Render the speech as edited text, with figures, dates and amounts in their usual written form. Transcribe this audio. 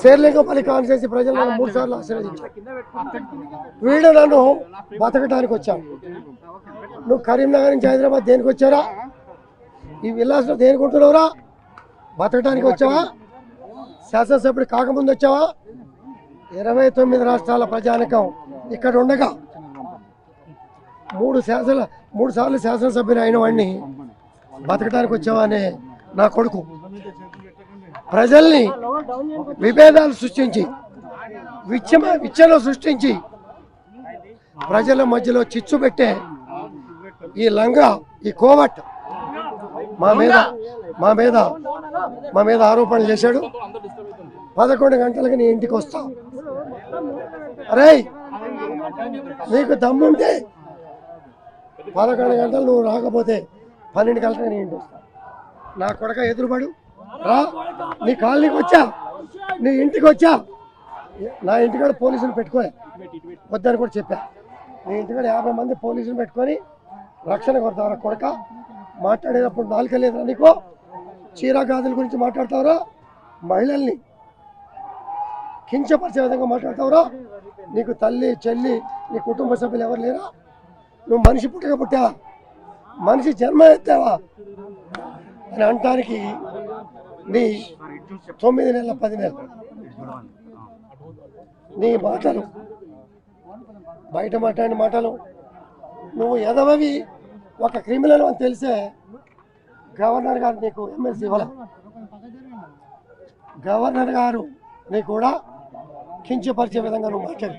Serilingampally constituency ప్రజలు నన్ను 3 సార్లు ఆశీర్వదించారు. వీళ్ళు నన్ను బతకటానికి వచ్చాను. నువ్వు కరీంనగర్ నుంచి హైదరాబాద్ దేనికి వచ్చారా? ఈ విల్లాస్లో దేనికి ఉంటున్నావురా? బతకటానికి వచ్చావా? శాసనసభ్యుడు కాకముందు వచ్చావా? 29 రాష్ట్రాల ప్రజానికం ఇక్కడ ఉండగా 3 సార్లు శాసనసభ్యులు అయిన వాడిని బతకటానికి వచ్చావా అనే నా కొడుకు ప్రజల్ని విభేదాలు సృష్టించి విచ్చలు సృష్టించి ప్రజల మధ్యలో చిచ్చు పెట్టే ఈ లంగా, ఈ కోవట్ మా మీద ఆరోపణలు చేశాడు. 11 గంటలకి నీ ఇంటికి వస్తా. అరే నీకు దమ్ముంటే 11 గంటలు నువ్వు రాకపోతే 12 గంటలకు నీ ఇంటికి వస్తా. నా కొడక ఎదురుపడు రా. నీ కాలనీకి వచ్చా, నీ ఇంటికి వచ్చా. నా ఇంటికాడ పోలీసులు పెట్టుకోలే, వద్దని కూడా చెప్పా. నీ ఇంటికాడ 50 మంది పోలీసులు పెట్టుకొని రక్షణ కొడతావరా కొడక? మాట్లాడేటప్పుడు నాలుక లేదురా నీకు? చీరా గాజుల గురించి మాట్లాడతావురా? మహిళల్ని కించపరిచే విధంగా మాట్లాడతావురా? నీకు తల్లి, చెల్లి, నీ కుటుంబ సభ్యులు ఎవరు లేరా? నువ్వు మనిషి పుట్టక పుట్టావా? మనిషి జన్మ ఎత్తావా అని అనటానికి నీ 9 నెలల 10 నెలలు నీ మాటలు, బయట మాట్లాడిన మాటలు, నువ్వు ఎదవవి ఒక క్రిమినల్ అని తెలిసే గవర్నర్ గారు నీకు ఎమ్మెల్సీ ఇవ్వాలి. గవర్నర్ గారు నీకు కూడా కించపరిచే విధంగా నువ్వు మాట్లాడు.